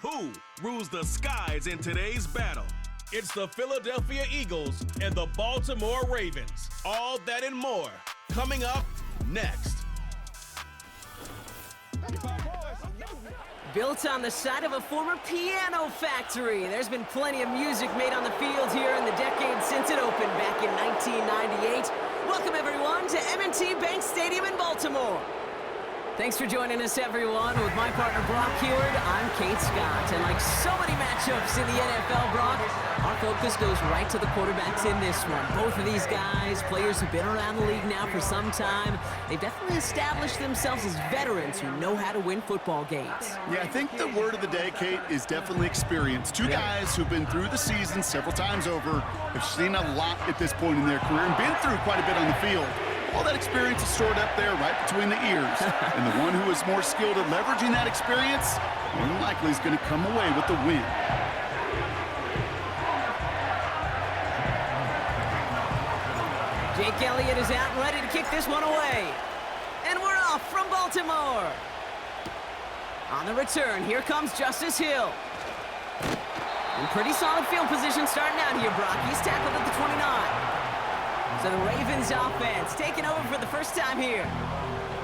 Who rules the skies in today's battle? It's the Philadelphia Eagles and the Baltimore Ravens. All that and more coming up next. Built on the side of a former piano factory, there's been plenty of music made on the field here in the decade since it opened back in 1998. Welcome, everyone, to M&T Bank Stadium in Baltimore. Thanks for joining us, everyone. With my partner, Brock Heward, I'm Kate Scott. And like so many matchups in the NFL, Brock, our focus goes right to the quarterbacks in this one. Both of these guys, players who've been around the league now for some time, they've definitely established themselves as veterans who know how to win football games. Yeah, I think the word of the day, Kate, is definitely experience. Two guys who've been through the season several times over, have seen a lot at this point in their career, and been through quite a bit on the field. All that experience is stored up there right between the ears. And the one who is more skilled at leveraging that experience, more than likely is going to come away with the win. Jake Elliott is out and ready to kick this one away. And we're off from Baltimore. On the return, here comes Justice Hill. In pretty solid field position starting out here, Brock. He's tackled at the 29. So the Ravens offense taking over for the first time here.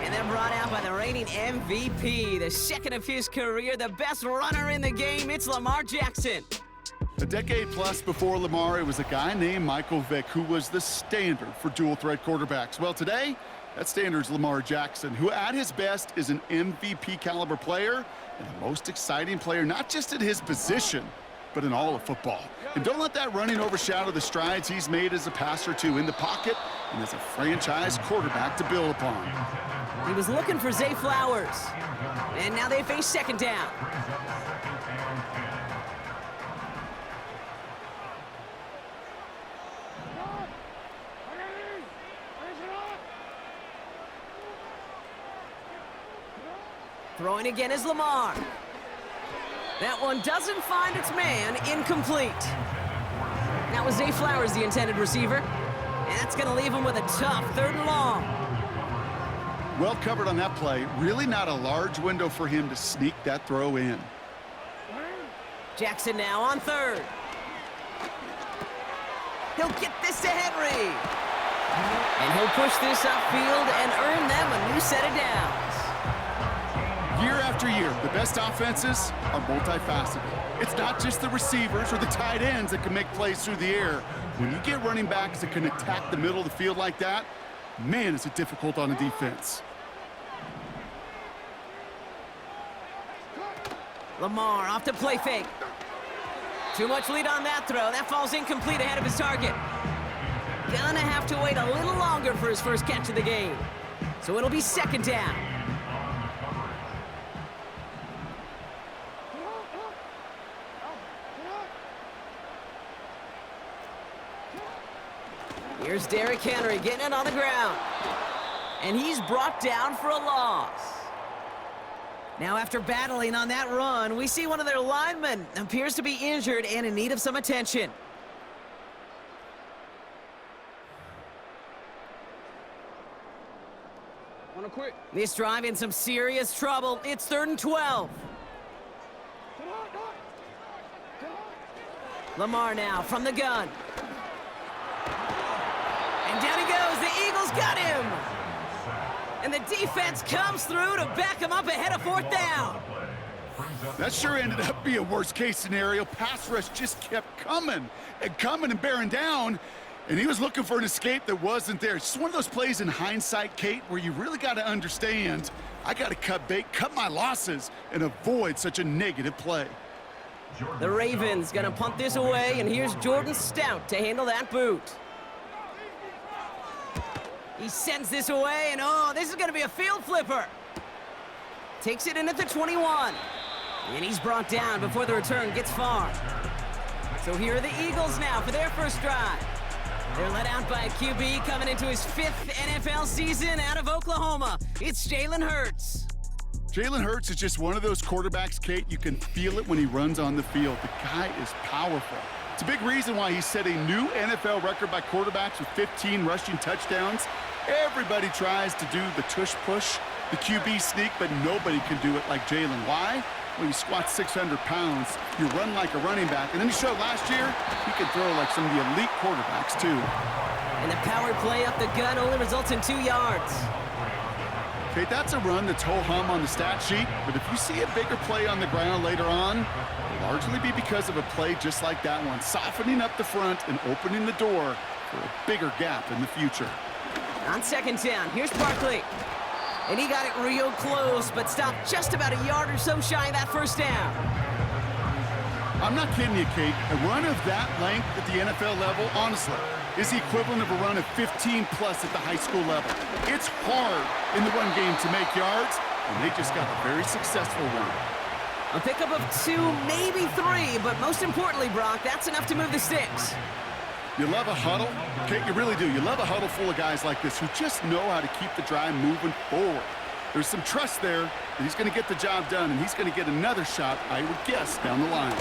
And then brought out by the reigning MVP, the second of his career, the best runner in the game. It's Lamar Jackson. A decade plus before Lamar, it was a guy named Michael Vick who was the standard for dual-threat quarterbacks. Well, today, that standard's Lamar Jackson, who at his best is an MVP-caliber player and the most exciting player, not just at his position, but in all of football. And don't let that running overshadow the strides he's made as a passer, too, in the pocket and as a franchise quarterback to build upon. He was looking for Zay Flowers, and now they face second down. Throwing again is Lamar. That one doesn't find its man, incomplete. That was Zay Flowers, the intended receiver. And that's going to leave him with a tough 3rd and long. Well covered on that play. Really not a large window for him to sneak that throw in. Jackson now on 3rd. He'll get this to Henry. And he'll push this upfield and earn them a new set of downs. Year after year, the best offenses are multifaceted. It's not just the receivers or the tight ends that can make plays through the air. When you get running backs that can attack the middle of the field like that, man, is it difficult on a defense. Lamar off to play fake. Too much lead on that throw. That falls incomplete ahead of his target. Gonna have to wait a little longer for his first catch of the game. So it'll be second down. Here's Derrick Henry getting it on the ground. And he's brought down for a loss. Now after battling on that run, we see one of their linemen appears to be injured and in need of some attention. This drive in some serious trouble. It's 3rd and 12. Lamar now from the gun. And down he goes. The Eagles got him. And the defense comes through to back him up ahead of 4th down. That sure ended up being a worst-case scenario. Pass rush just kept coming and bearing down. And he was looking for an escape that wasn't there. It's just one of those plays in hindsight, Kate, where you really got to understand, I got to cut bait, cut my losses, and avoid such a negative play. The Ravens gonna punt this away, and here's Jordan Stout to handle that boot. He sends this away, and oh, this is gonna be a field flipper. Takes it in at the 21. And he's brought down before the return gets far. So here are the Eagles now for their first drive. They're led out by a QB coming into his 5th NFL season out of Oklahoma. It's Jalen Hurts. Jalen Hurts is just one of those quarterbacks, Kate, you can feel it when he runs on the field. The guy is powerful. It's a big reason why he set a new NFL record by quarterbacks with 15 rushing touchdowns. Everybody tries to do the tush push, the QB sneak, but nobody can do it like Jalen. Why? Well, you squat 600 pounds, you run like a running back, and then he showed last year he could throw like some of the elite quarterbacks, too. And the power play up the gun only results in 2 yards. Okay, that's a run that's ho-hum on the stat sheet, but if you see a bigger play on the ground later on, it'll largely be because of a play just like that one, softening up the front and opening the door for a bigger gap in the future. On second down, here's Barkley. And he got it real close, but stopped just about a yard or so shy of that first down. I'm not kidding you, Kate. A run of that length at the NFL level, honestly, is the equivalent of a run of 15-plus at the high school level. It's hard in the run game to make yards, and they just got a very successful one. A pickup of 2, maybe 3, but most importantly, Brock, that's enough to move the sticks. You love a huddle? Kate, you really do. You love a huddle full of guys like this who just know how to keep the drive moving forward. There's some trust there that he's going to get the job done, and he's going to get another shot, I would guess, down the line.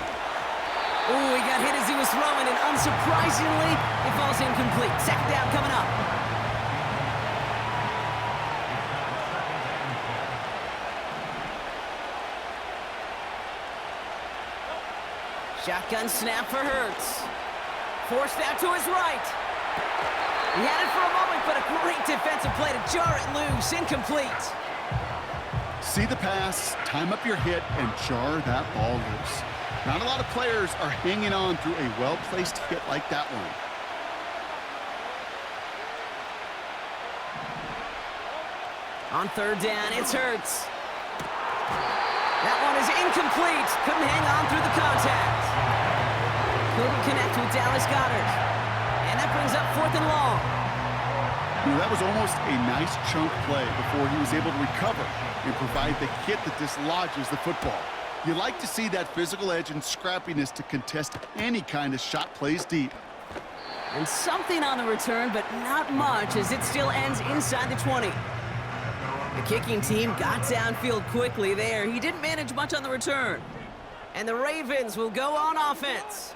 Ooh, he got hit as he was throwing, and unsurprisingly, it falls incomplete. Second down coming up. Shotgun snap for Hurts. Forced out to his right. He had it for a moment, but a great defensive play to jar it loose. Incomplete. See the pass, time up your hit, and jar that ball loose. Not a lot of players are hanging on through a well-placed hit like that one. On third down, it's Hurts. That one is incomplete. Couldn't hang on through the contact. Couldn't connect with Dallas Goedert. And that brings up 4th and long. You know, that was almost a nice chunk play before he was able to recover and provide the hit that dislodges the football. You like to see that physical edge and scrappiness to contest any kind of shot plays deep. And something on the return, but not much, as it still ends inside the 20. The kicking team got downfield quickly there. He didn't manage much on the return. And the Ravens will go on offense.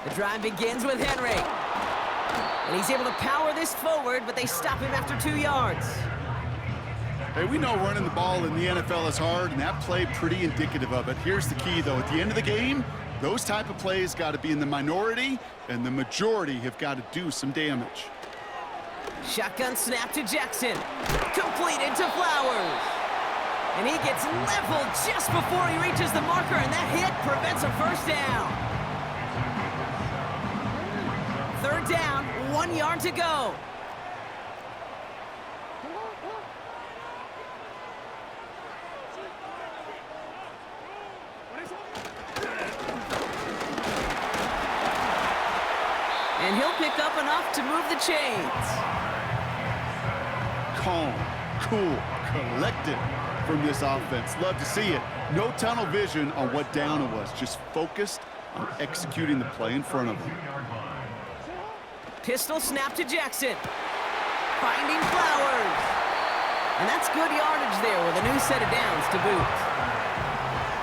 The drive begins with Henry. And he's able to power this forward, but they stop him after 2 yards. Hey, we know running the ball in the NFL is hard, and that play pretty indicative of it. Here's the key, though. At the end of the game, those type of plays got to be in the minority, and the majority have got to do some damage. Shotgun snap to Jackson. Completed to Flowers. And he gets leveled just before he reaches the marker, and that hit prevents a first down. Third down, 1 yard to go. And he'll pick up enough to move the chains. Calm, cool, collected from this offense. Love to see it. No tunnel vision on what down it was. Just focused on executing the play in front of them. Pistol snap to Jackson. Finding Flowers. And that's good yardage there with a new set of downs to boot.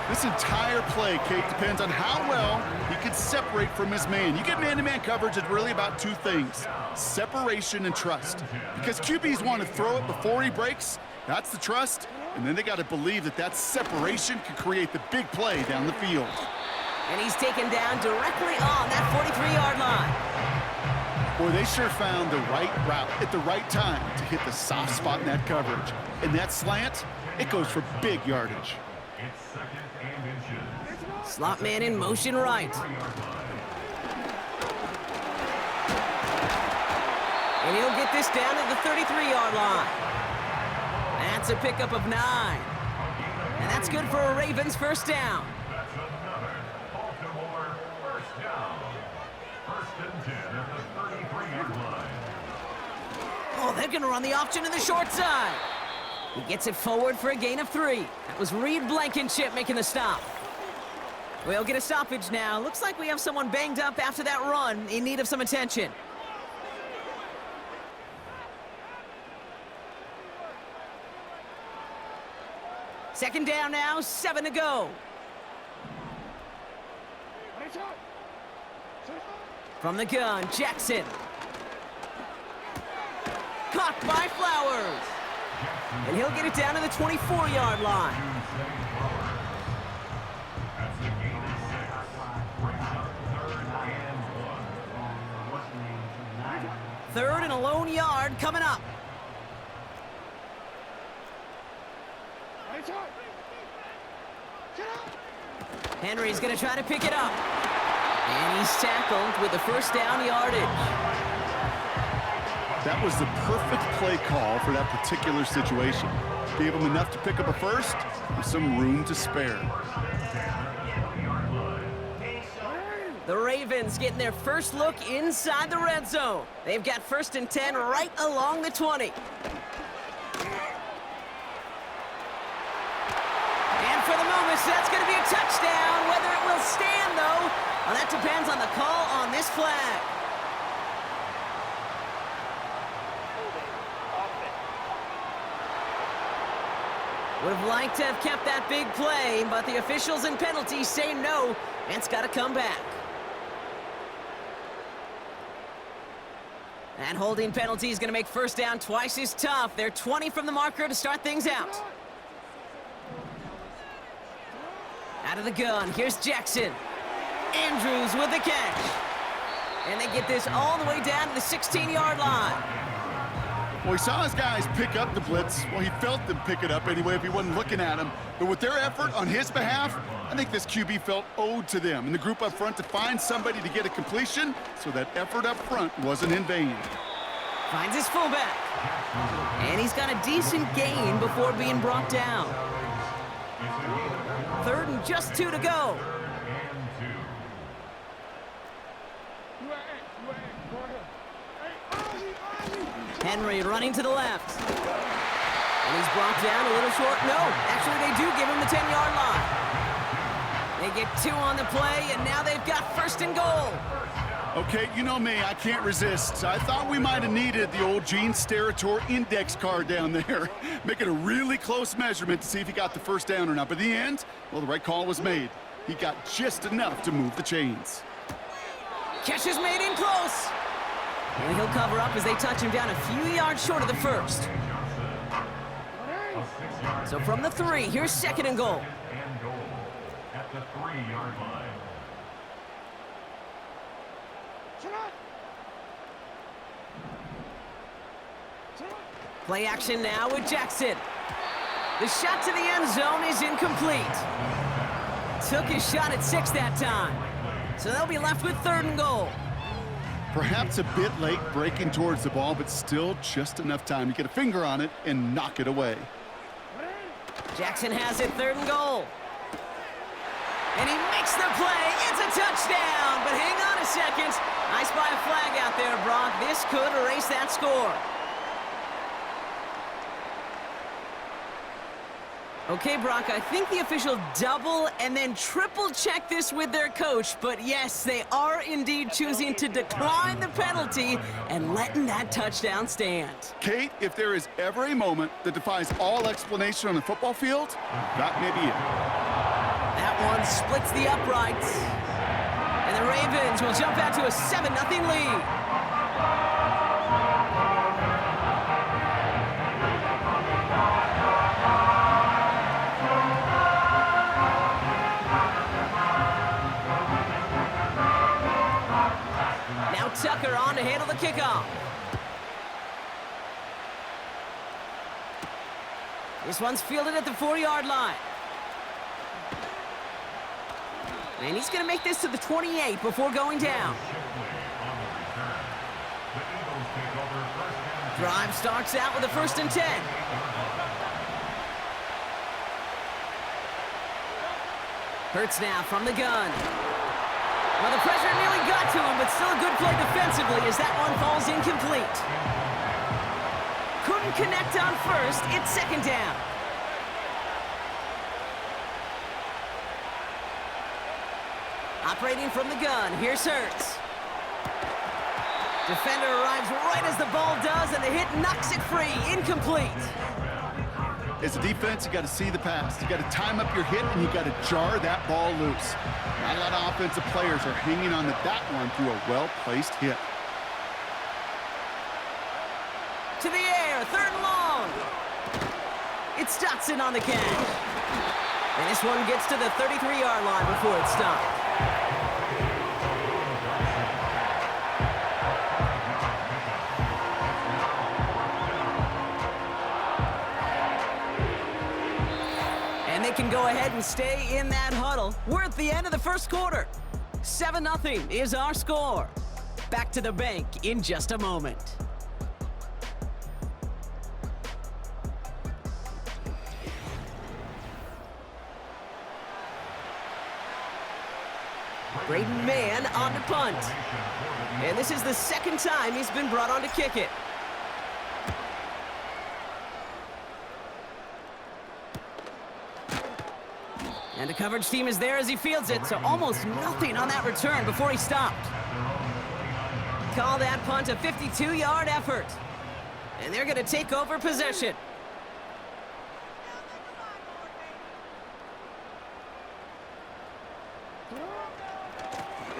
This entire play, Kate, depends on how well he can separate from his man. You get man-to-man coverage, it's really about 2 things: separation and trust. Because QBs want to throw it before he breaks. That's the trust. And then they got to believe that that separation can create the big play down the field. And he's taken down directly on that 43-yard line. Boy, they sure found the right route at the right time to hit the soft spot in that coverage. And that slant, it goes for big yardage. Slot man in motion right. And he'll get this down at the 33-yard line. That's a pickup of 9. And that's good for a Ravens first down. Oh, they're going to run the option to the short side. He gets it forward for a gain of 3. That was Reed Blankenship making the stop. We'll get a stoppage now. Looks like we have someone banged up after that run in need of some attention. Second down now, 7 to go. From the gun, Jackson. Caught by Flowers. And he'll get it down to the 24-yard line. Third and a lone yard coming up. Henry's going to try to pick it up. And he's tackled with the first down yardage. That was the perfect play call for that particular situation. Gave him enough to pick up a first with some room to spare. The Ravens getting their first look inside the red zone. They've got 1st and 10 right along the 20. And for the moment, that's going to be a touchdown. Whether it will stand, though, well, that depends on the call on this flag. Would have liked to have kept that big play, but the officials and penalties say no, and it's got to come back. That holding penalty is going to make first down twice as tough. They're 20 from the marker to start things out. Out of the gun, here's Jackson. Andrews with the catch. And they get this all the way down to the 16-yard line. Well, he saw his guys pick up the blitz. Well, he felt them pick it up anyway if he wasn't looking at him. But with their effort on his behalf, I think this QB felt owed to them and the group up front to find somebody to get a completion, so that effort up front wasn't in vain. Finds his fullback. And he's got a decent gain before being brought down. 3rd and just 2 to go. Henry running to the left. And he's brought down a little short. No, actually they do give him the 10-yard line. They get 2 on the play, and now they've got 1st and goal. Okay, you know me, I can't resist. I thought we might have needed the old Gene Steratore index card down there. Make it a really close measurement to see if he got the first down or not. But in the end, well, the right call was made. He got just enough to move the chains. Catch is made in close. And he'll cover up as they touch him down a few yards short of the first. So from the 3, here's 2nd and goal. At the 3-yard line. Play action now with Jackson. The shot to the end zone is incomplete. Took his shot at 6 that time. So they'll be left with 3rd and goal. Perhaps a bit late breaking towards the ball, but still just enough time to get a finger on it and knock it away. Jackson has it, 3rd and goal. And he makes the play. It's a touchdown. But hang on a second. I spy a flag out there, Brock. This could erase that score. Okay, Brock, I think the official double and then triple check this with their coach, but yes, they are indeed choosing to decline the penalty and letting that touchdown stand. Kate, if there is ever a moment that defies all explanation on the football field, that may be it. That one splits the uprights. And the Ravens will jump out to a 7-0 lead. Tucker on to handle the kickoff. This one's fielded at the 4-yard line. And he's going to make this to the 28 before going down. Drive starts out with a 1st and 10. Hurts now from the gun. Well, the pressure nearly got to him, but still a good play defensively as that one falls incomplete. Couldn't connect on 1st. It's 2nd down. Operating from the gun, here's Hurts. Defender arrives right as the ball does, and the hit knocks it free. Incomplete. As a defense, you got to see the pass. You got to time up your hit, and you got to jar that ball loose. Not a lot of offensive players are hanging on to that one through a well-placed hit. To the air, 3rd and long. It's Dotson on the catch. And this one gets to the 33-yard line before it's stopped. And they can go ahead and stay in that huddle. We're at the end of the first quarter. 7-0 is our score. Back to the bank in just a moment. Braden Mann on the punt. And this is the second time he's been brought on to kick it. And the coverage team is there as he fields it, so almost nothing on that return before he stopped. Call that punt a 52-yard effort. And they're going to take over possession.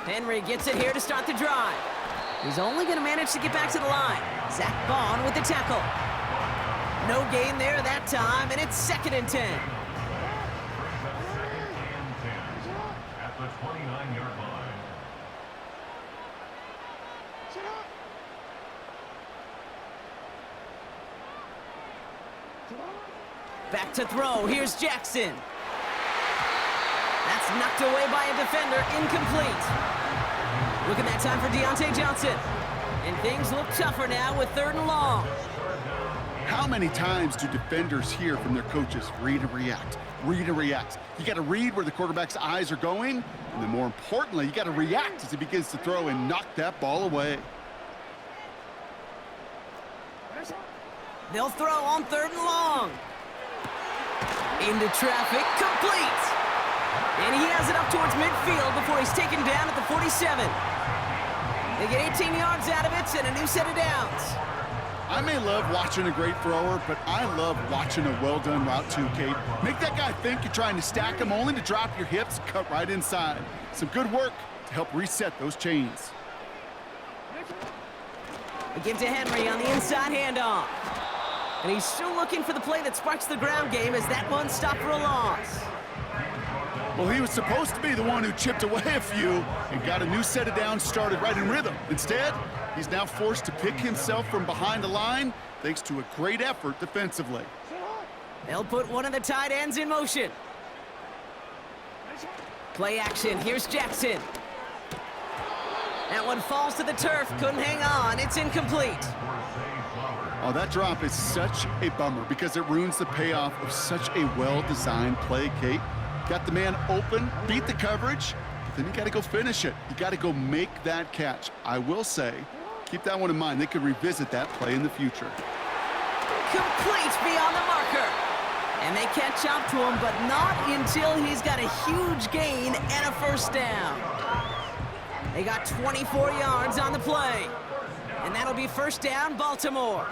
Henry gets it here to start the drive. He's only going to manage to get back to the line. Zach Bond with the tackle. No gain there that time, and it's 2nd and 10. At the 29-yard line. Back to throw. Here's Jackson. That's knocked away by a defender. Incomplete. Looking that time for Deontay Johnson. And things look tougher now with 3rd and long. How many times do defenders hear from their coaches, read and react, read and react? You got to read where the quarterback's eyes are going, and then more importantly, you got to react as he begins to throw and knock that ball away. They'll throw on 3rd and long. Into traffic, complete. And he has it up towards midfield before he's taken down at the 47. They get 18 yards out of it and a new set of downs. I may love watching a great thrower, but I love watching a well-done route too, Kate. Make that guy think you're trying to stack him only to drop your hips, cut right inside. Some good work to help reset those chains. They give to Henry on the inside handoff. And he's still looking for the play that sparks the ground game as that one stopped for a loss. Well, he was supposed to be the one who chipped away a few and got a new set of downs started right in rhythm. Instead, he's now forced to pick himself from behind the line thanks to a great effort defensively. They'll put one of the tight ends in motion. Play action. Here's Jackson. That one falls to the turf. Couldn't hang on. It's incomplete. Oh, that drop is such a bummer because it ruins the payoff of such a well-designed play, Kate. Got the man open, beat the coverage, but then you got to go finish it. You got to go make that catch. I will say, keep that one in mind. They could revisit that play in the future. Complete beyond the marker. And they catch up to him, but not until he's got a huge gain and a first down. They got 24 yards on the play. And that'll be first down, Baltimore.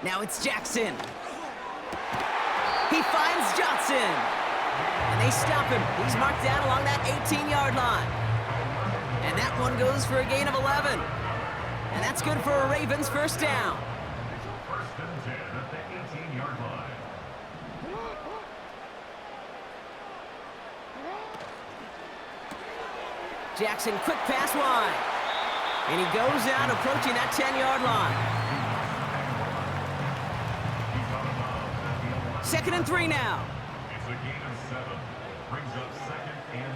Now it's Jackson. He finds Johnson. And they stop him. He's marked down along that 18-yard line. And that one goes for a gain of 11. And that's good for a Ravens first down. First and 10 at the 18-yard line. Jackson, quick pass wide. And he goes out approaching that 10-yard line. 2nd and 3 now. It's a gain of 7. Brings up 2nd and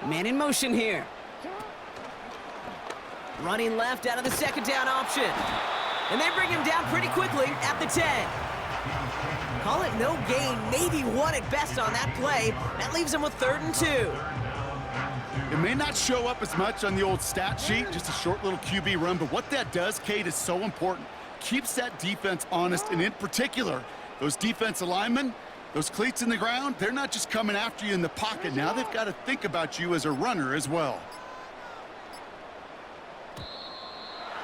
3. Man in motion here. Running left out of the second down option. And they bring him down pretty quickly at the 10. Call it no gain, maybe one at best on that play. That leaves him with 3rd and 2. It may not show up as much on the old stat sheet, just a short little QB run, but what that does, Kate, is so important. Keeps that defense honest, and in particular, those defensive linemen, those cleats in the ground, they're not just coming after you in the pocket. Now they've got to think about you as a runner as well.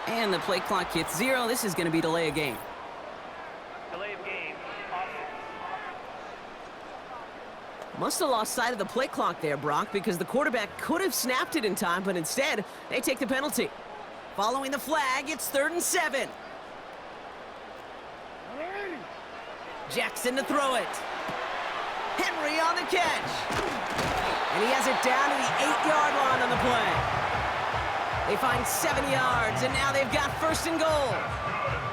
And the play clock hits 0. This is going to be delay a game. Delay of game. Must have lost sight of the play clock there, Brock, because the quarterback could have snapped it in time, but instead, they take the penalty. Following the flag, it's 3rd and 7. Jackson to throw it. Henry on the catch. And he has it down to the 8-yard line on the play. They find 7 yards, and now they've got 1st and goal.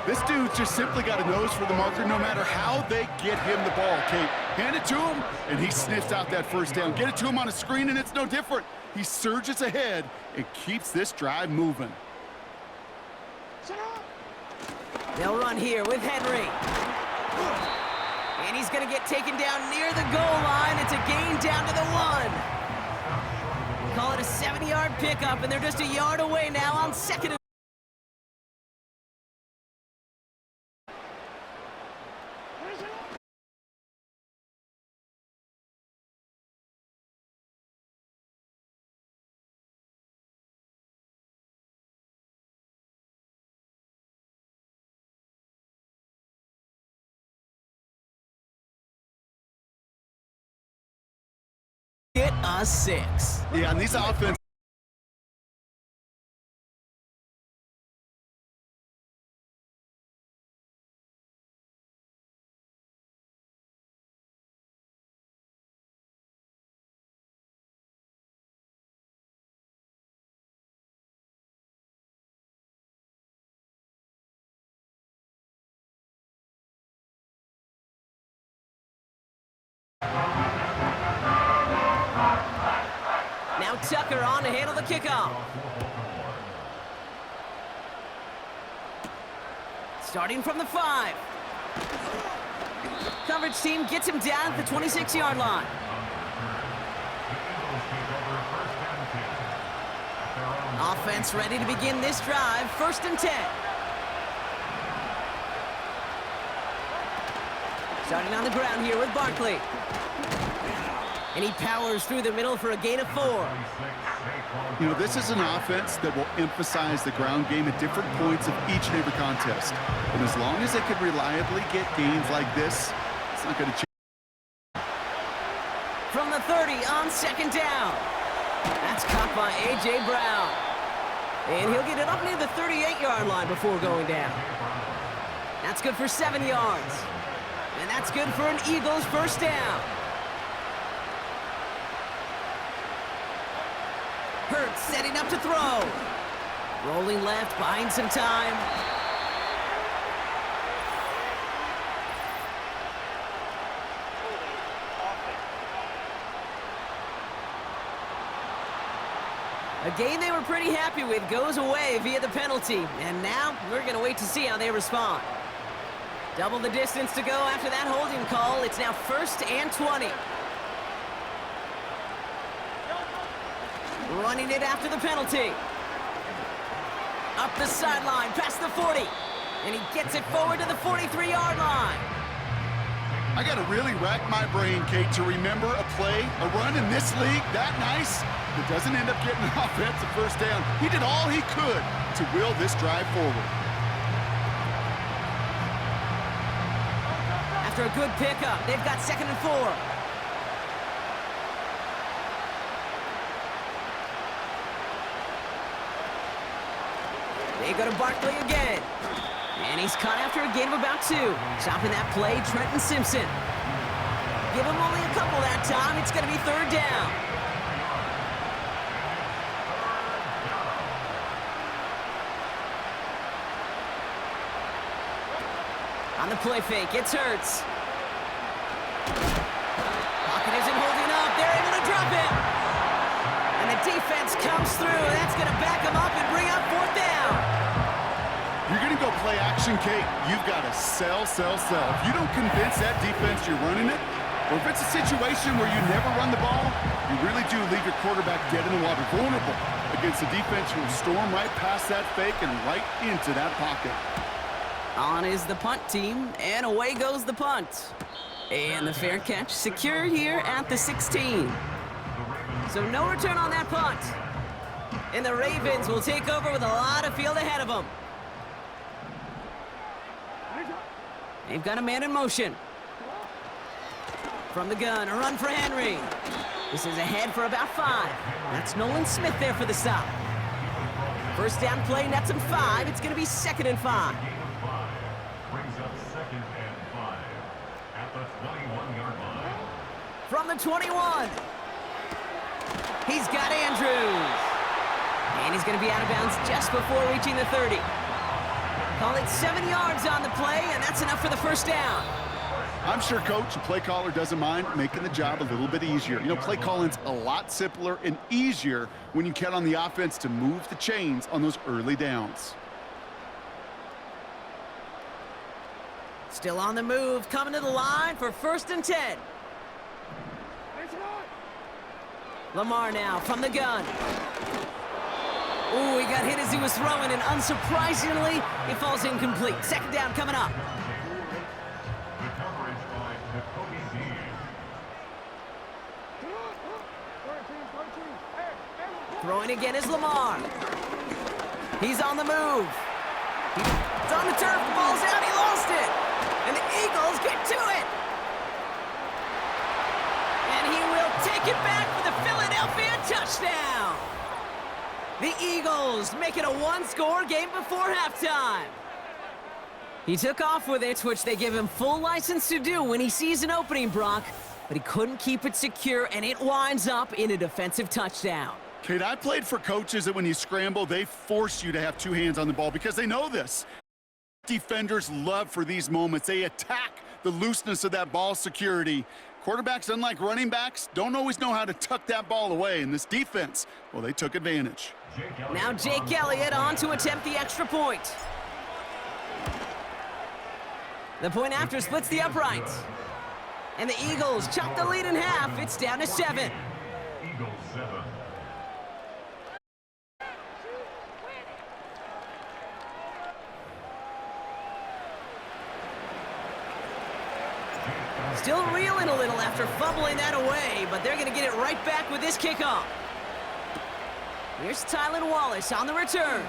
This dude's just simply got a nose for the marker no matter how they get him the ball, Kate. Hand it to him, and he sniffs out that 1st down. Get it to him on a screen, and it's no different. He surges ahead and keeps this drive moving. They'll run here with Henry. And he's going to get taken down near the goal line. It's a gain down to the 1. Call it a 70-yard pickup, and they're just a yard away now on 2nd and... Get a 6. Yeah, and these offenses... Now Tucker on to handle the kickoff. Starting from the 5. Coverage team gets him down at the 26-yard line. Offense ready to begin this drive. 1st and 10. Starting on the ground here with Barkley. And he powers through the middle for a gain of 4. You know, this is an offense that will emphasize the ground game at different points of each and every contest. And as long as they can reliably get gains like this, it's not going to change. From the 30 on 2nd down. That's caught by A.J. Brown. And he'll get it up near the 38-yard line before going down. That's good for 7 yards. And that's good for an Eagles 1st down. Hurts setting up to throw. Rolling left, buying some time. A game they were pretty happy with goes away via the penalty. And now we're going to wait to see how they respond. Double the distance to go after that holding call. It's now 1st and 20. Running it after the penalty. Up the sideline, past the 40. And he gets it forward to the 43-yard line. I got to really rack my brain, Kate, to remember a play, a run in this league that nice that doesn't end up getting an offensive 1st down. He did all he could to will this drive forward. After a good pickup, they've got 2nd and 4. They go to Barkley again. And he's caught after a gain of about 2. Stopping that play, Trenton Simpson. Give him only a couple that time. It's going to be 3rd down. On the play fake, it's Hurts. Pocket isn't holding up. They're able to drop him. And the defense comes through. That's going to back him up and bring up 4th down. You're going to go play action, Kate. You've got to sell. If you don't convince that defense you're running it, or if it's a situation where you never run the ball, you really do leave your quarterback dead in the water, vulnerable against a defense who will storm right past that fake and right into that pocket. On is the punt team, and away goes the punt. And the fair catch secured here at the 16. So no return on that punt. And the Ravens will take over with a lot of field ahead of them. They've got a man in motion. From the gun, a run for Henry. This is ahead for about 5. That's Nolan Smith there for the stop. First down play, nets him 5. It's going to be 2nd and 5. Gain of 5 brings up 2nd and 5 at the 21-yard line. From the 21. He's got Andrews. And he's going to be out of bounds just before reaching the 30. Call it 7 yards on the play, and that's enough for the first down. I'm sure coach and play caller doesn't mind making the job a little bit easier. You know, play calling's a lot simpler and easier when you count on the offense to move the chains on those early downs. Still on the move, coming to the line for 1st and 10. Lamar now from the gun. Ooh, he got hit as he was throwing, and unsurprisingly, it falls incomplete. 2nd down coming up. The coverage by Jacoby Dean. Throwing again is Lamar. He's on the move. It's on the turf, the ball's out, he lost it. And the Eagles get to it. And he will take it back for the Philadelphia touchdown. The Eagles make it a 1-score game before halftime. He took off with it, which they give him full license to do when he sees an opening, Brock. But he couldn't keep it secure, and it winds up in a defensive touchdown. Kate, I played for coaches that when you scramble, they force you to have 2 hands on the ball because they know this. Defenders love for these moments. They attack the looseness of that ball security. Quarterbacks, unlike running backs, don't always know how to tuck that ball away. In this defense, well, they took advantage. Now Jake Elliott on to attempt the extra point. The point after splits the uprights. And the Eagles chop the lead in half. It's down to 7. Eagles 7. Still reeling a little after fumbling that away, but they're going to get it right back with this kickoff. Here's Tylan Wallace on the return.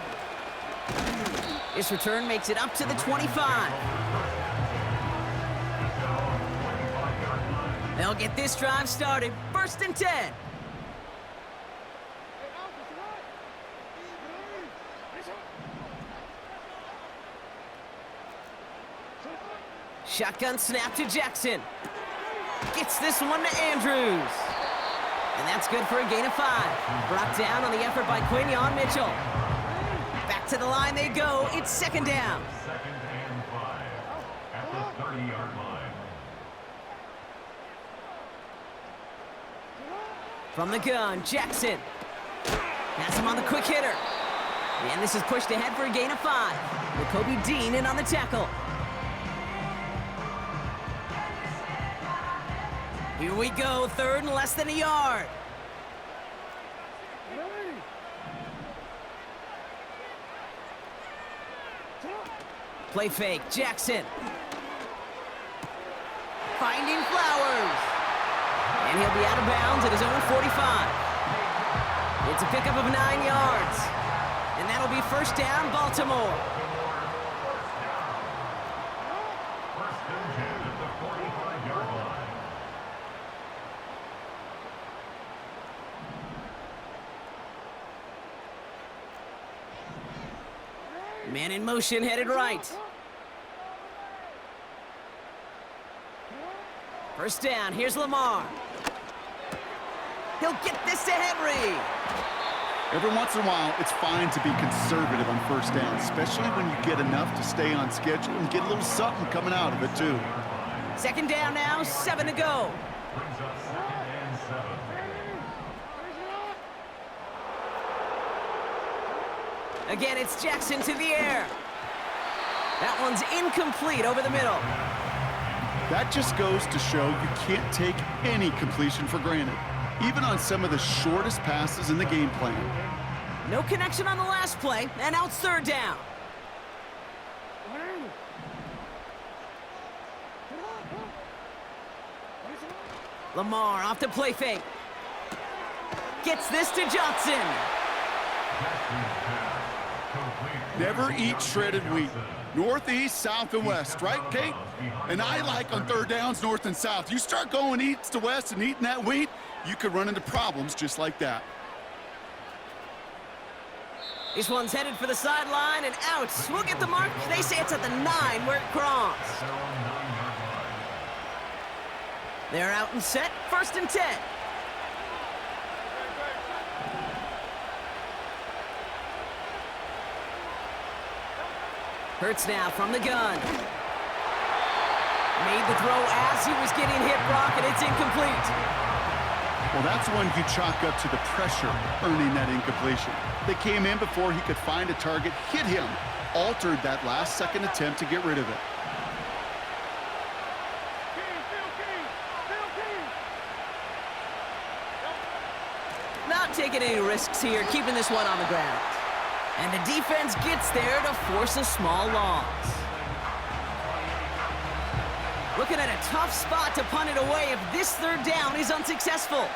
This return makes it up to the 25. They'll get this drive started. 1st and 10. Shotgun snap to Jackson. Gets this one to Andrews. And that's good for a gain of 5. Brought down on the effort by Quinion Mitchell. Back to the line they go. It's 2nd down. 2nd and 5 at the 30-yard line. From the gun, Jackson. Has him on the quick hitter. And this is pushed ahead for a gain of 5. With Kobe Dean in on the tackle. Here we go, 3rd and less than a yard. Play fake, Jackson. Finding Flowers. And he'll be out of bounds at his own 45. It's a pickup of 9 yards. And that'll be 1st down, Baltimore. First and 10 at the 45-yard line. Man in motion, headed right. 1st down, here's Lamar. He'll get this to Henry. Every once in a while, it's fine to be conservative on 1st down, especially when you get enough to stay on schedule and get a little something coming out of it, too. 2nd down now, 7 to go. Brings up 2nd and 7. Again, it's Jackson to the air. That one's incomplete over the middle. That just goes to show you can't take any completion for granted, even on some of the shortest passes in the game plan. No connection on the last play, and now it's 3rd down. Lamar off the play fake. Gets this to Johnson. Never eat shredded wheat. North, east, south, and west, right, Kate? And I like on 3rd downs, north and south. You start going east to west and eating that wheat, you could run into problems just like that. This one's headed for the sideline and out. We'll get the mark. They say it's at the 9 where it crossed. They're out and set. 1st and 10. Hurts now from the gun. Made the throw as he was getting hit, Brock, and it's incomplete. Well, that's one you chalk up to the pressure earning that incompletion. They came in before he could find a target, hit him, altered that last-second attempt to get rid of it. Not taking any risks here, keeping this one on the ground. And the defense gets there to force a small loss. Looking at a tough spot to punt it away if this 3rd down is unsuccessful.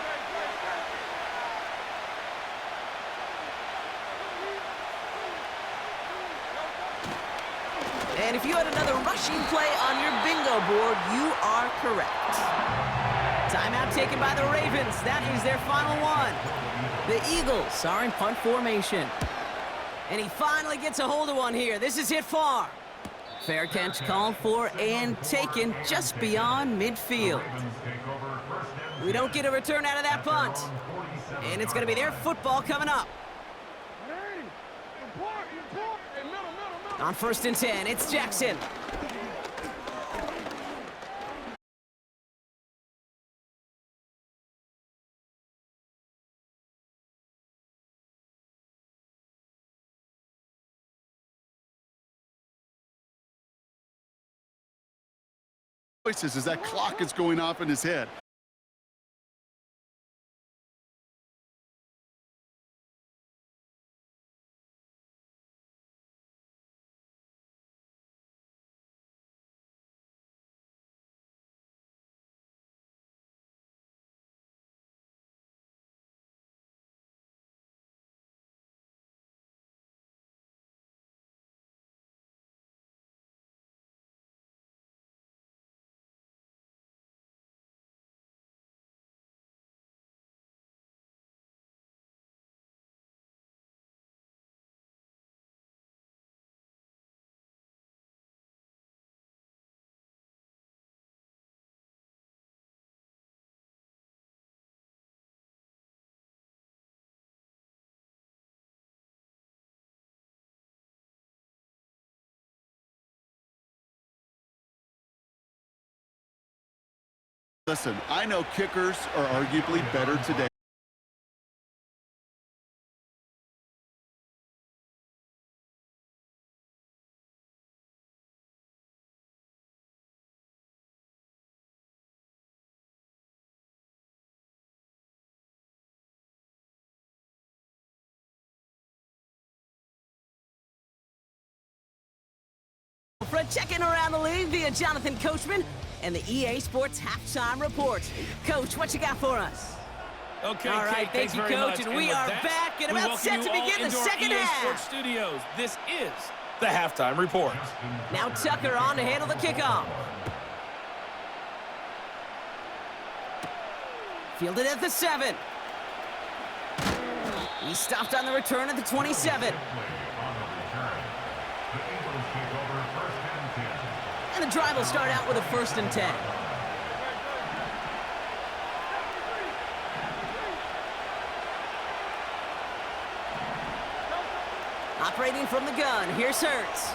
And if you had another rushing play on your bingo board, you are correct. Timeout taken by the Ravens. That is their final one. The Eagles are in punt formation. And he finally gets a hold of one here. This is hit far. Fair catch called for and taken just beyond midfield. We don't get a return out of that punt. And it's going to be their football coming up. On 1st and 10, it's Jackson. Voices as that clock is going off in his head. Listen, I know kickers are arguably better today. Fred checking around the league via Jonathan Coachman and the EA Sports Halftime Report. Coach, what you got for us? Okay, all right, Kate, thank you, Coach, and we are back and about set to begin the second half. Sports Studios. This is the Halftime Report. Now Tucker on to handle the kickoff. Fielded at the 7. He stopped on the return at the 27. And the drive will start out with a 1st and 10. Operating from the gun, here's Hurts.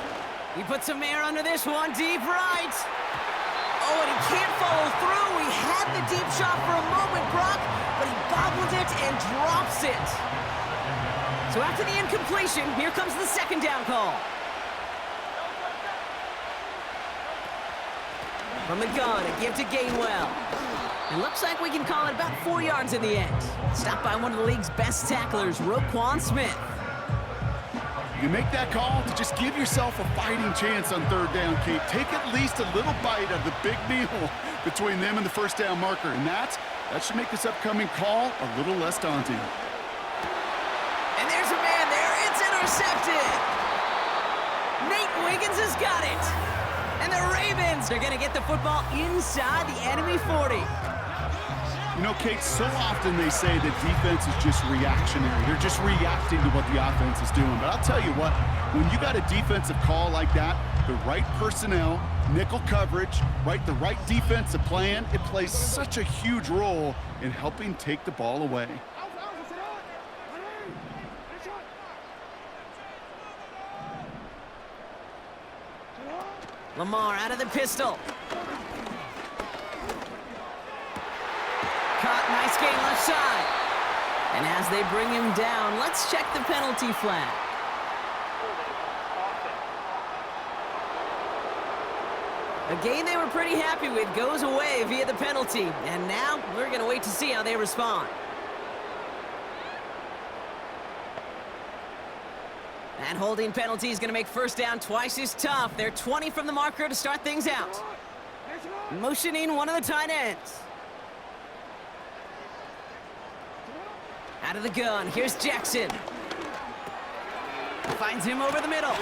He puts some air under this one, deep right. Oh, and he can't follow through. He had the deep shot for a moment, Brock, but he bobbled it and drops it. So after the incompletion, here comes the 2nd down call. From the gun, a give to Gainwell. It looks like we can call it about 4 yards in the end. Stopped by one of the league's best tacklers, Roquan Smith. You make that call to just give yourself a fighting chance on 3rd down, Kate. Take at least a little bite of the big meal between them and the 1st down marker. And that should make this upcoming call a little less daunting. And there's a man there. It's intercepted. Nate Wiggins has got it. And the Ravens are going to get the football inside the enemy 40. You know, Kate, so often they say that defense is just reactionary. They're just reacting to what the offense is doing. But I'll tell you what, when you got a defensive call like that, the right personnel, nickel coverage, the right defensive plan, it plays such a huge role in helping take the ball away. Lamar out of the pistol. Caught, nice gain left side. And as they bring him down, let's check the penalty flag. A gain they were pretty happy with goes away via the penalty. And now we're going to wait to see how they respond. That holding penalty is going to make first down twice as tough. They're 20 from the marker to start things out. Motioning one of the tight ends. Out of the gun, here's Jackson. Finds him over the middle.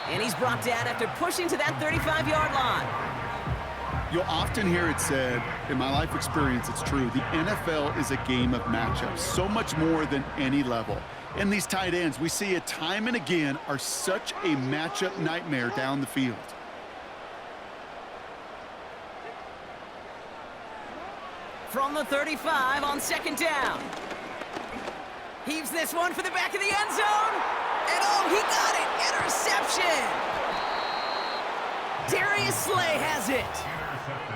And he's brought down after pushing to that 35-yard line. You'll often hear it said, in my life experience, it's true, the NFL is a game of matchups, so much more than any level. And these tight ends, we see it time and again, are such a matchup nightmare down the field. From the 35 on second down. Heaves this one for the back of the end zone. And oh, he got it! Interception! Darius Slay has it.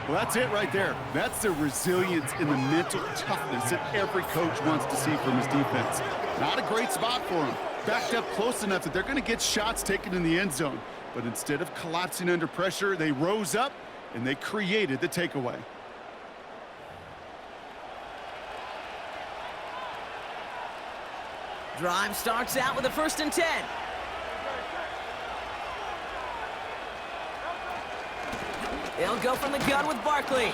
Well, that's it right there. That's the resilience and the mental toughness that every coach wants to see from his defense. Not a great spot for him. Backed up close enough that they're going to get shots taken in the end zone. But instead of collapsing under pressure, they rose up and they created the takeaway. Drive starts out with a 1st and 10. They'll go from the gun with Barkley.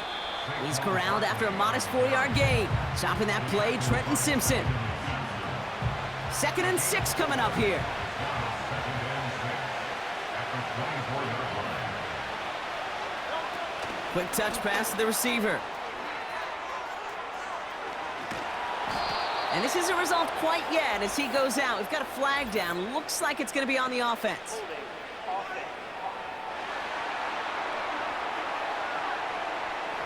He's corralled after a modest 4-yard gain. Chopping that play, Trenton Simpson. 2nd and 6 coming up here. Quick touch pass to the receiver. And this isn't a result quite yet as he goes out. We've got a flag down. Looks like it's going to be on the offense.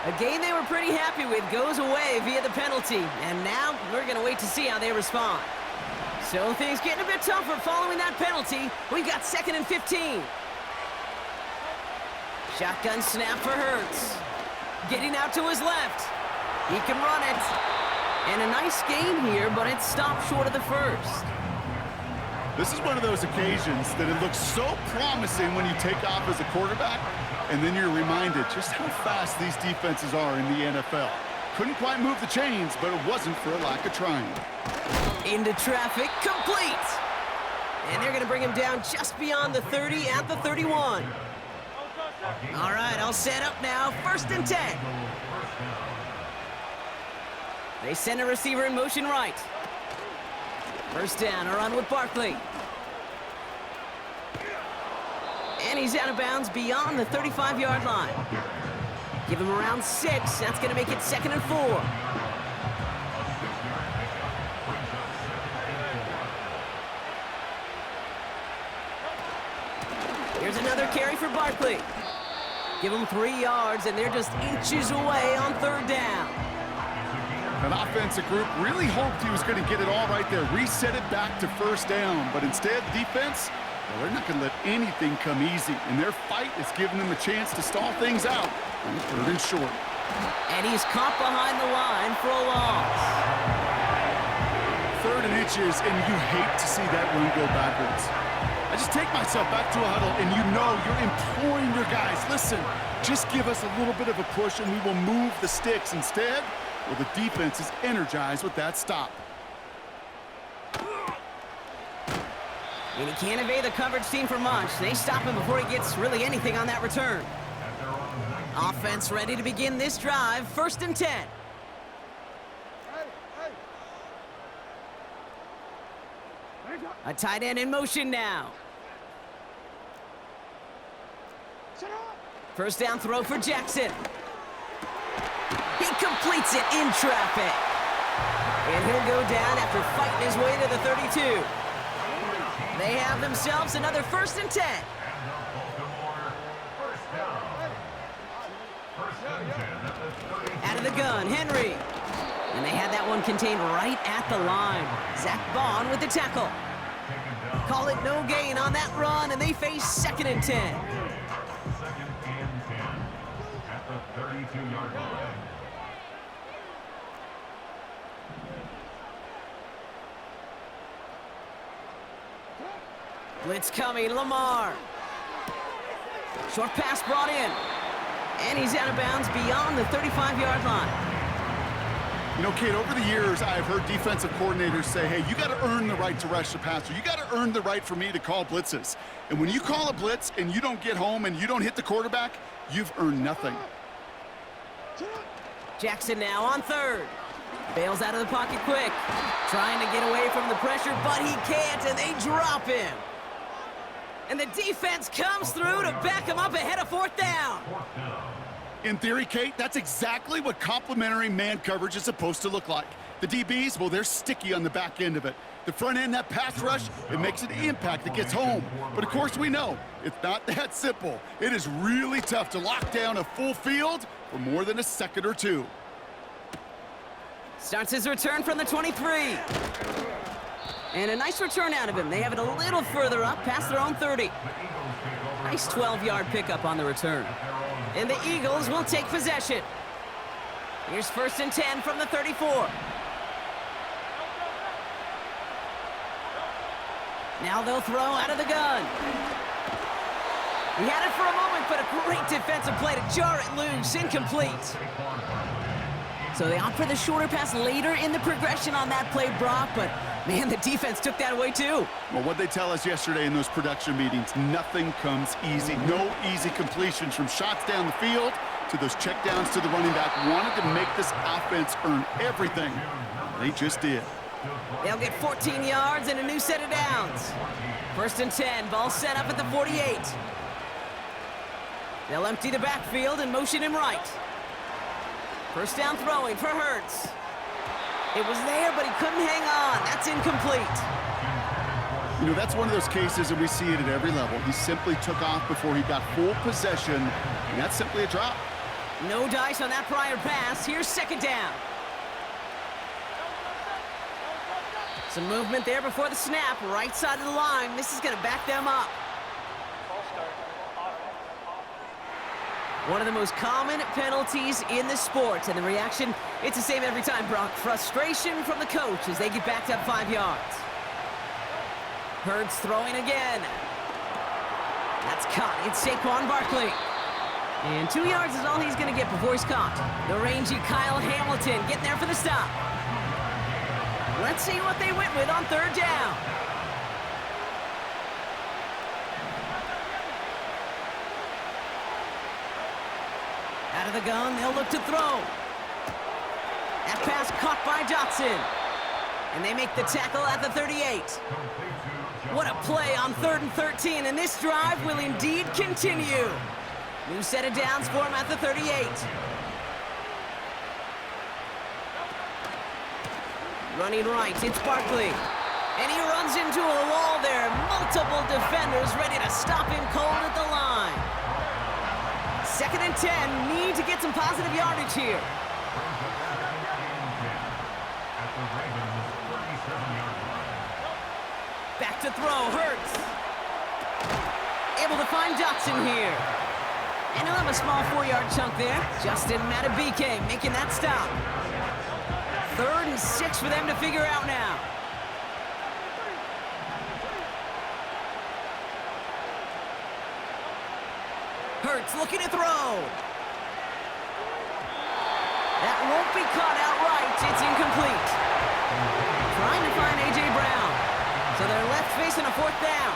A game they were pretty happy with goes away via the penalty. And now we're going to wait to see how they respond. So things getting a bit tougher following that penalty. We've got 2nd and 15. Shotgun snap for Hurts. Getting out to his left. He can run it. And a nice gain here, but it stopped short of the 1st. This is one of those occasions that it looks so promising when you take off as a quarterback, and then you're reminded just how fast these defenses are in the NFL. Couldn't quite move the chains, but it wasn't for a lack of trying. Into traffic, complete! And they're going to bring him down just beyond the 30 at the 31. All right, all set up now. 1st and 10. They send a receiver in motion right. First down, a run with Barkley. And he's out of bounds beyond the 35-yard line. Give him around 6. That's going to make it 2nd and 4. Here's another carry for Barkley. Give him 3 yards, and they're just inches away on 3rd down. An offensive group really hoped he was going to get it all right there, reset it back to 1st down. But instead, defense, well, they're not going to let anything come easy. And their fight is giving them a chance to stall things out on 3rd and short. And he's caught behind the line for a loss. 3rd and inches, and you hate to see that run go backwards. I just take myself back to a huddle, and you know you're imploring your guys, listen, just give us a little bit of a push, and we will move the sticks. Instead, well, the defense is energized with that stop. And he can't evade the coverage team for much. They stop him before he gets really anything on that return. Offense ready to begin this drive. 1st and 10. A tight end in motion now. First down throw for Jackson. He completes it in traffic. And he'll go down after fighting his way to the 32. They have themselves another 1st and 10. Out of the gun, Henry. And they had that one contained right at the line. Zach Bond with the tackle. Call it no gain on that run, and they face 2nd and 10. 2nd and 10 at the 32-yard line. Blitz coming, Lamar. Short pass brought in. And he's out of bounds beyond the 35-yard line. You know, Kate, over the years, I've heard defensive coordinators say, hey, you got to earn the right to rush the passer. You got to earn the right for me to call blitzes. And when you call a blitz and you don't get home and you don't hit the quarterback, you've earned nothing. Jackson now on 3rd. Bails out of the pocket quick. Trying to get away from the pressure, but he can't, and they drop him. And the defense comes through to back him up ahead of 4th down. In theory, Kate, that's exactly what complementary man coverage is supposed to look like. The DBs, well, they're sticky on the back end of it. The front end, that pass rush, it makes an impact that gets home. But of course we know, it's not that simple. It is really tough to lock down a full field for more than a second or two. Starts his return from the 23. And a nice return out of him. They have it a little further up, past their own 30. Nice 12-yard pickup on the return. And the Eagles will take possession. Here's 1st and 10 from the 34. Now they'll throw out of the gun. He had it for a moment, but a great defensive play to jar it loose. Incomplete. So they opt for the shorter pass later in the progression on that play, Brock, but man, the defense took that away too. Well, what they tell us yesterday in those production meetings, nothing comes easy. No easy completions from shots down the field to those checkdowns to the running back. Wanted to make this offense earn everything. They just did. They'll get 14 yards and a new set of downs. 1st and 10, ball set up at the 48. They'll empty the backfield and motion him right. 1st down throwing for Hurts. It was there, but he couldn't hang on. That's incomplete. You know, that's one of those cases, and we see it at every level. He simply took off before he got full possession, and that's simply a drop. No dice on that prior pass. Here's 2nd down. Some movement there before the snap. Right side of the line. This is going to back them up. One of the most common penalties in the sport, and the reaction, it's the same every time, Brock. Frustration from the coach as they get backed up 5 yards. Hurts throwing again. That's caught. It's Saquon Barkley. And 2 yards is all he's going to get before he's caught. The rangy Kyle Hamilton getting there for the stop. Let's see what they went with on 3rd down. Out of the gun, they'll look to throw. That pass caught by Dotson. And they make the tackle at the 38. What a play on 3rd and 13, and this drive will indeed continue. New set of downs for him at the 38. Running right, it's Barkley. And he runs into a wall there. Multiple defenders ready to stop him cold at the line. 2nd and 10, need to get some positive yardage here. Back to throw, Hurts. Able to find Dotson here. And he'll have a small 4-yard chunk there. Justin Matabike making that stop. 3rd and 6 for them to figure out now. Hurts looking to throw. That won't be caught outright. It's incomplete. Trying to find A.J. Brown. So they're left facing a 4th down.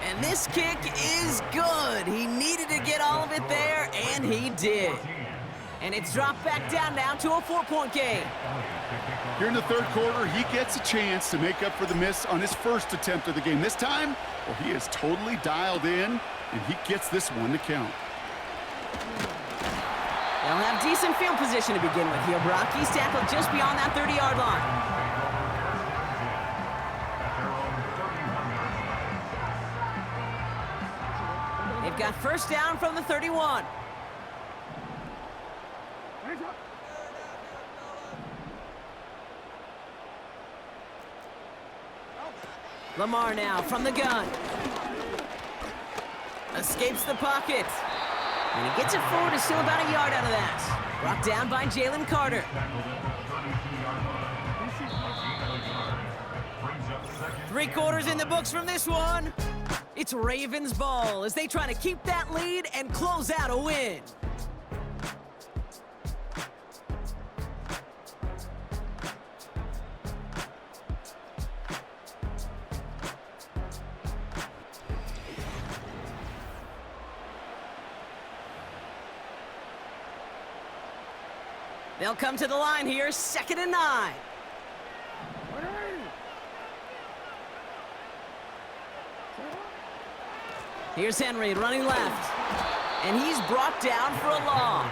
And this kick is good. He needed to get all of it there, and he did. And it's dropped back down now to a 4-point game. Here in the third quarter, he gets a chance to make up for the miss on his first attempt of the game. This time, well, he is totally dialed in, and he gets this one to count. They'll have decent field position to begin with here, Brock. He's tackled just beyond that 30-yard line. They've got first down from the 31. Lamar now from the gun. Escapes the pocket. And he gets it forward, is still about a yard out of that. Brought down by Jalen Carter. 3 quarters in the books from this one. It's Ravens ball as they try to keep that lead and close out a win. They'll come to the line here, 2nd and 9. Here's Henry running left, and he's brought down for a loss.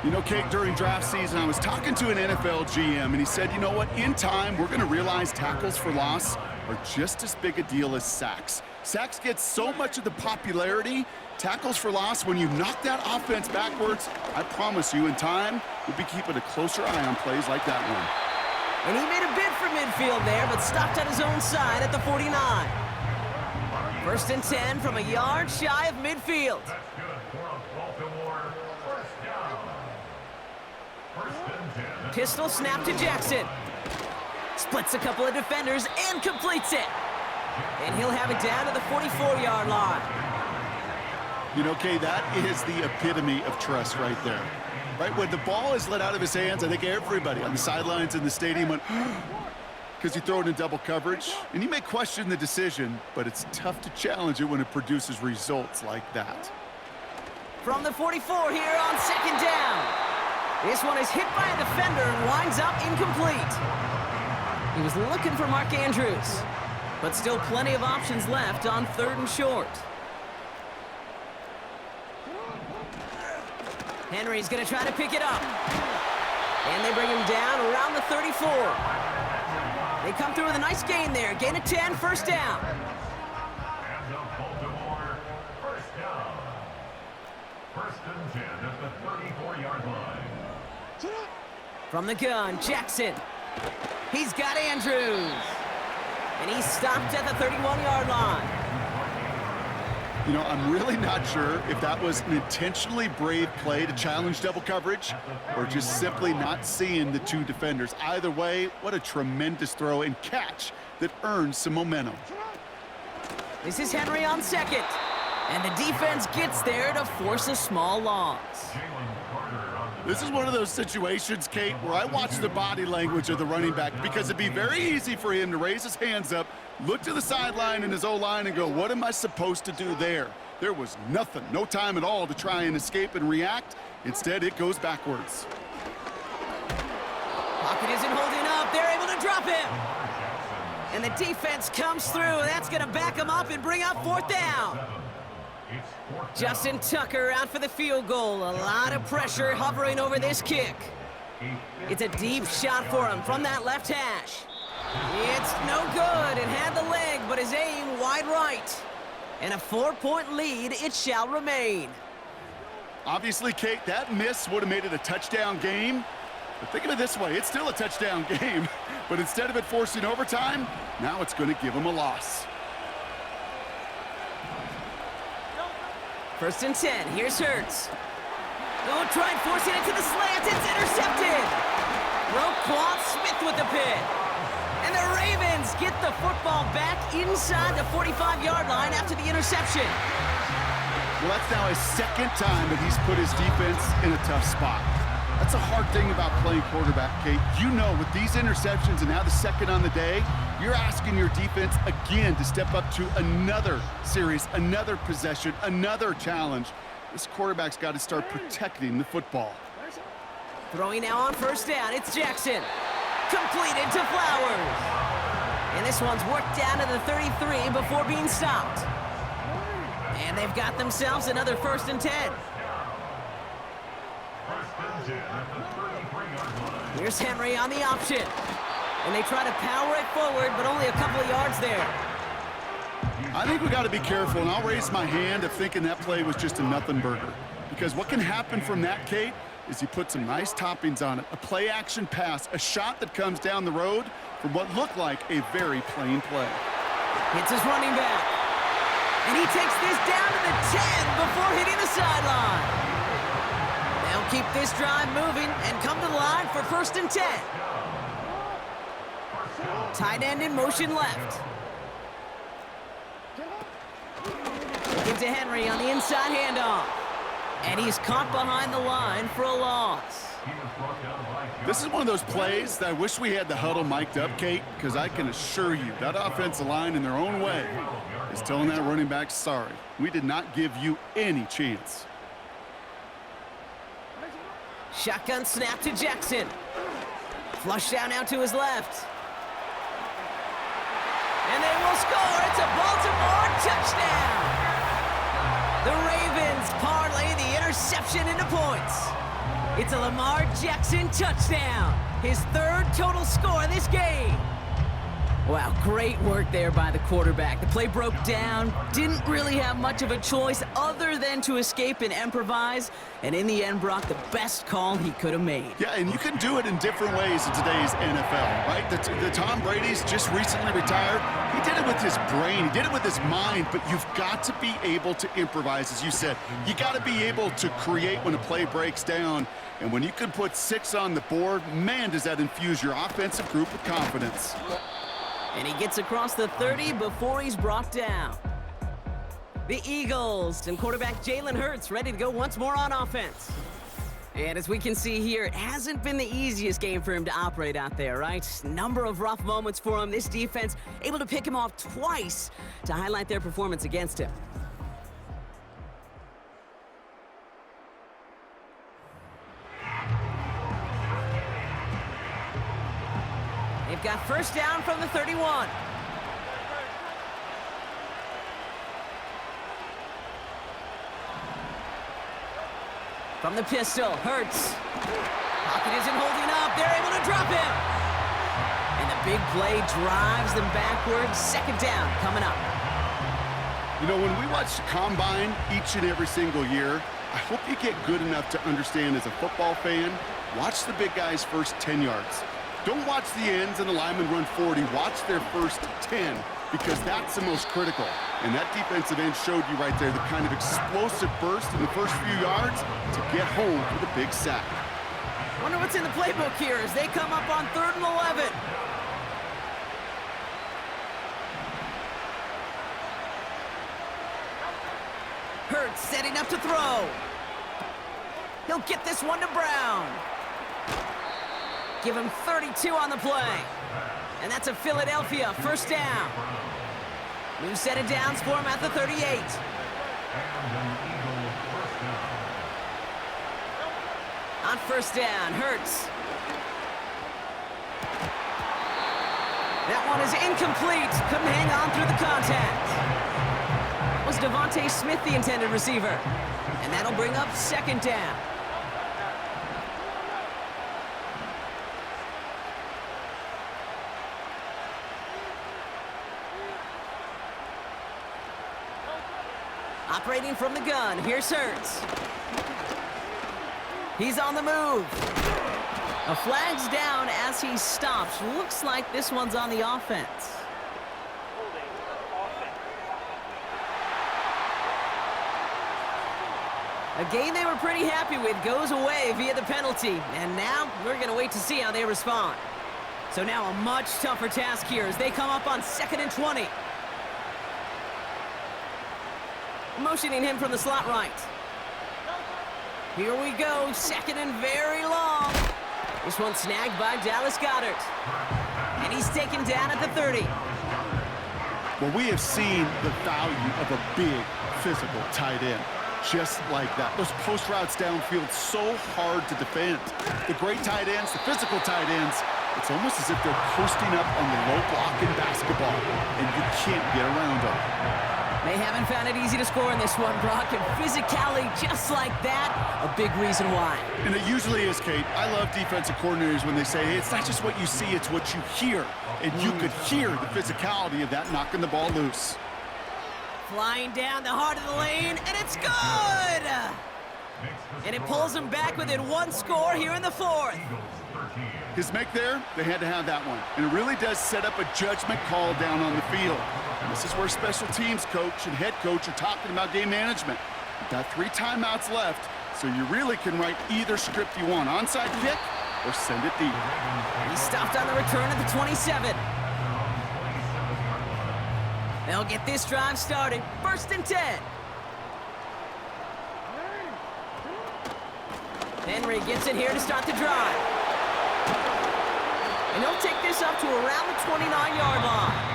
You know, Kate, during draft season, I was talking to an NFL GM, and he said, you know what, in time, we're going to realize tackles for loss are just as big a deal as sacks. Sacks get so much of the popularity. Tackles for loss, when you knock that offense backwards, I promise you, in time, we'll be keeping a closer eye on plays like that one. And he made a bid for midfield there, but stopped on his own side at the 49. 1st and 10 from a yard shy of midfield. That's good for a Baltimore first down. 1st and 10. Pistol snap to Jackson. Splits a couple of defenders and completes it. And he'll have it down to the 44-yard line. You know, Kay, that is the epitome of trust right there. Right, when the ball is let out of his hands, I think everybody on the sidelines in the stadium went, because you throw it in double coverage, and you may question the decision, but it's tough to challenge it when it produces results like that. From the 44 here on 2nd down. This one is hit by a defender and winds up incomplete. He was looking for Mark Andrews, but still plenty of options left on 3rd and short. Henry's going to try to pick it up. And they bring him down around the 34. They come through with a nice gain there. Gain of 10, 1st down. And the Baltimore first down. 1st and 10 at the 34-yard line. From the gun, Jackson. He's got Andrews. And he's stopped at the 31-yard line. You know, I'm really not sure if that was an intentionally brave play to challenge double coverage or just simply not seeing the 2 defenders. Either way, what a tremendous throw and catch that earns some momentum. This is Henry on 2nd. And the defense gets there to force a small loss. This is one of those situations, Kate, where I watch the body language of the running back because it'd be very easy for him to raise his hands up, look to the sideline in his O-line and go, what am I supposed to do there? There was nothing, no time at all to try and escape and react. Instead, it goes backwards. Pocket isn't holding up. They're able to drop him. And the defense comes through, and that's going to back him up and bring up 4th down. Justin Tucker out for the field goal. A lot of pressure hovering over this kick. It's a deep shot for him from that left hash. It's no good. It had the leg, but his aim wide right. And a 4-point lead it shall remain. Obviously, Kate, that miss would have made it a touchdown game. But think of it this way, it's still a touchdown game. But instead of it forcing overtime, now it's going to give him a loss. 1st and 10. Here's Hurts. Don't try and force it into the slant. It's intercepted. Roquan Smith with the pick. And the Ravens get the football back inside the 45-yard line after the interception. Well, that's now his 2nd time that he's put his defense in a tough spot. That's a hard thing about playing quarterback, Kate. You know, with these interceptions and now the 2nd on the day, you're asking your defense again to step up to another series, another possession, another challenge. This quarterback's got to start protecting the football. Throwing now on first down, it's Jackson. Completed to Flowers. And this one's worked down to the 33 before being stopped. And they've got themselves another 1st and 10. Here's Henry on the option. And they try to power it forward, but only a couple of yards there. I think we got to be careful, and I'll raise my hand of thinking that play was just a nothing burger. Because what can happen from that, Kate, is he put some nice toppings on it. A play-action pass, a shot that comes down the road from what looked like a very plain play. It's his running back. And he takes this down to the 10 before hitting the sideline. They'll keep this drive moving and come to the line for 1st and 10. Tight end in motion left. Give to Henry on the inside handoff. And he's caught behind the line for a loss. This is one of those plays that I wish we had the huddle mic'd up, Kate, because I can assure you that offensive line in their own way is telling that running back, sorry, we did not give you any chance. Shotgun snap to Jackson. Flush down now to his left. And they will score. It's a Baltimore touchdown. The Ravens parlay the interception into points. It's a Lamar Jackson touchdown. His 3rd total score this game. Wow, great work there by the quarterback. The play broke down, didn't really have much of a choice other than to escape and improvise, and in the end brought the best call he could have made. Yeah, and you can do it in different ways in today's NFL, right? The Tom Brady's just recently retired. He did it with his brain, he did it with his mind, but you've got to be able to improvise, as you said. You got to be able to create when a play breaks down, and when you can put 6 on the board, man, does that infuse your offensive group with confidence. And he gets across the 30 before he's brought down. The Eagles and quarterback Jalen Hurts ready to go once more on offense. And as we can see here, it hasn't been the easiest game for him to operate out there, right? Number of rough moments for him. This defense able to pick him off twice to highlight their performance against him. They've got first down from the 31. From the pistol, Hurts. Pocket isn't holding up. They're able to drop him. And the big play drives them backwards. 2nd down coming up. You know, when we watch the Combine each and every single year, I hope you get good enough to understand as a football fan, watch the big guys' first 10 yards. Don't watch the ends and the linemen run 40. Watch their first 10, because that's the most critical. And that defensive end showed you right there the kind of explosive burst in the first few yards to get home for the big sack. Wonder what's in the playbook here as they come up on 3rd and 11. Hurts setting up to throw. He'll get this one to Brown. Give him 32 on the play. And that's a Philadelphia 1st down. New set of downs for him at the 38. On 1st down, Hurts. That one is incomplete. Couldn't hang on through the contact. Was Devontae Smith the intended receiver? And that'll bring up 2nd down. Operating from the gun, here's Hurts. He's on the move. A flag's down as he stops. Looks like this one's on the offense. A game they were pretty happy with goes away via the penalty. And now we're going to wait to see how they respond. So now a much tougher task here as they come up on 2nd and 20. Motioning him from the slot right. Here we go, 2nd and very long. This one snagged by Dallas Goedert. And he's taken down at the 30. Well, we have seen the value of a big, physical tight end. just like that. Those post routes downfield, so hard to defend. The great tight ends, the physical tight ends, it's almost as if they're posting up on the low block in basketball, and you can't get around them. They haven't found it easy to score in this one, Brock, and physicality just like that, a big reason why. And it usually is, Kate. I love defensive coordinators when they say, hey, it's not just what you see, it's what you hear. And you could hear the physicality of that knocking the ball loose. Flying down the heart of the lane, and it's good! And it pulls them back within one score here in the fourth. His make there, they had to have that one. And it really does set up a judgment call down on the field. And this is where special teams coach and head coach are talking about game management. You've got 3 timeouts left, so you really can write either script you want. Onside kick or send it deep. He stopped on the return at the 27. They'll get this drive started. 1st and 10. Henry gets it here to start the drive. And he'll take this up to around the 29-yard line.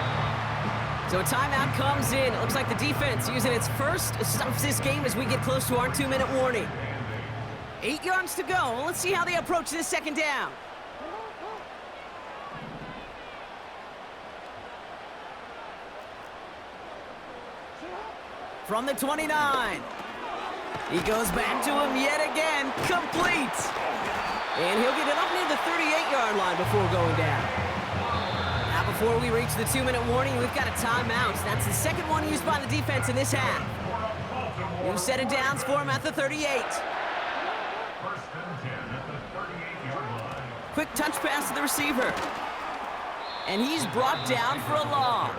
So a timeout comes in. It looks like the defense using its first stops this game as we get close to our 2-minute warning. 8 yards to go. Let's see how they approach this 2nd down. From the 29. He goes back to him yet again. Complete. And he'll get it up near the 38-yard line before going down. Now before we reach the 2-minute warning, we've got a timeout. That's the 2nd one used by the defense in this half. New set of downs for him at the 38. 1st and 10 at the 38-yard line. Quick touch pass to the receiver. And he's brought down for a loss.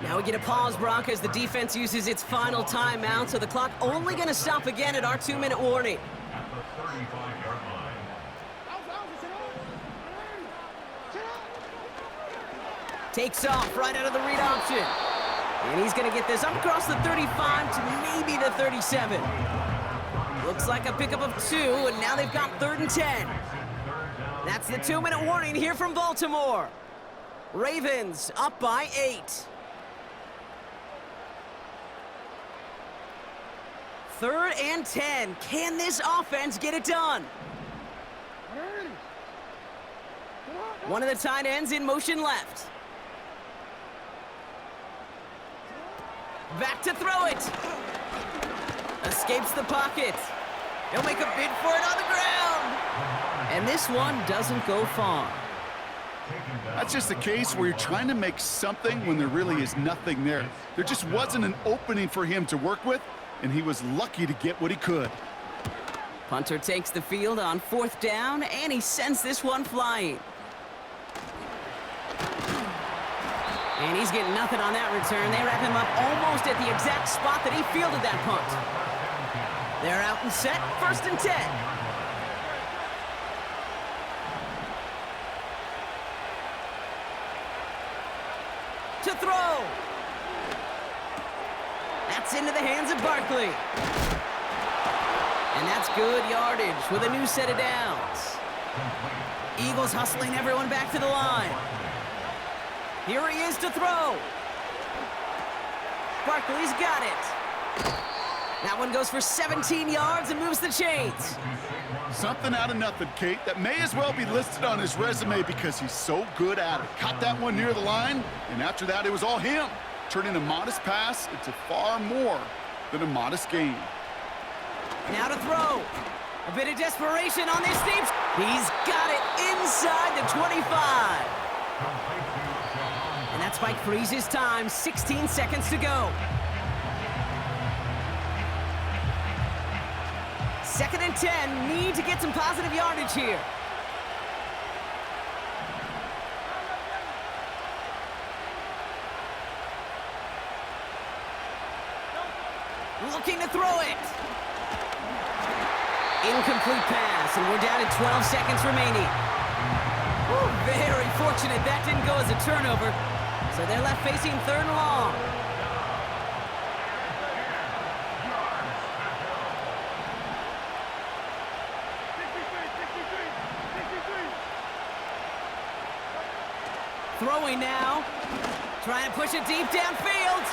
Now we get a pause, Brock, as the defense uses its final timeout, so the clock only going to stop again at our 2-minute warning. At the 35-yard line. Takes off right out of the read option. And he's going to get this up across the 35 to maybe the 37. Looks like a pickup of 2, and now they've got 3rd and 10. That's the 2-minute warning here from Baltimore. Ravens up by 8. 3rd and 10. Can this offense get it done? One of the tight ends in motion left. Back to throw it. Escapes the pocket. He'll make a bid for it on the ground. And this one doesn't go far. That's just a case where you're trying to make something when there really is nothing there. There just wasn't an opening for him to work with, and he was lucky to get what he could. Punter takes the field on 4th down, and he sends this one flying. And he's getting nothing on that return. They wrap him up almost at the exact spot that he fielded that punt. They're out and set, 1st and 10. To throw. That's into the hands of Barkley. And that's good yardage with a new set of downs. Eagles hustling everyone back to the line. Here he is to throw. Barkley's got it. That one goes for 17 yards and moves the chains. Something out of nothing, Kate, that may as well be listed on his resume because he's so good at it. Caught that one near the line, and after that, it was all him, turning a modest pass into far more than a modest gain. Now to throw. A bit of desperation on this team. He's got it inside the 25. And that spike freezes time. 16 seconds to go. 2nd and 10. Need to get some positive yardage here. Looking to throw it. Incomplete pass, and we're down to 12 seconds remaining. Ooh, very fortunate that didn't go as a turnover. So they're left facing 3rd and long. Throwing now. Trying to push it deep downfield.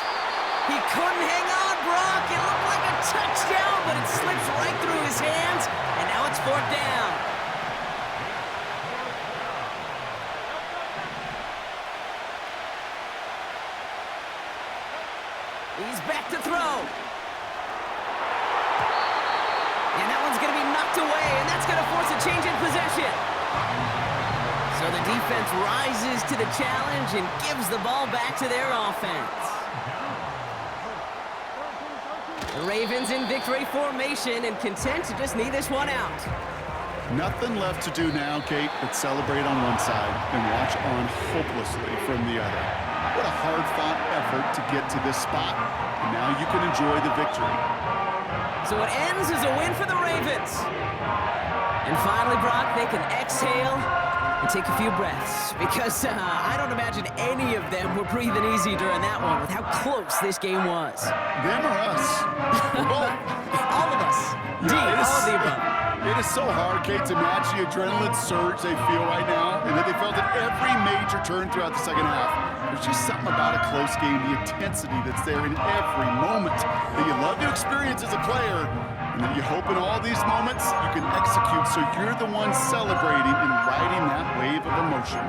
He couldn't hang on, Brock. It looked like a touchdown, but it slips right through his hands, and now it's 4th down. He's back to throw. And that one's going to be knocked away, and that's going to force a change in possession. So the defense rises to the challenge and gives the ball back to their offense. The Ravens in victory formation and content to just knee this one out. Nothing left to do now, Kate, but celebrate on one side and watch on hopelessly from the other. What a hard-fought effort to get to this spot, and now you can enjoy the victory. So it ends as a win for the Ravens. And finally, Brock, they can exhale and take a few breaths, because I don't imagine any of them were breathing easy during that one with how close this game was. Them or us? We're both. All of us. Indeed, all of the above. It is so hard, Kate, to match the adrenaline surge they feel right now, and that they felt at every major turn throughout the second half. There's just something about a close game, the intensity that's there in every moment that you love to experience as a player, and that you hope in all these moments you can execute so you're the one celebrating and riding that wave of emotion.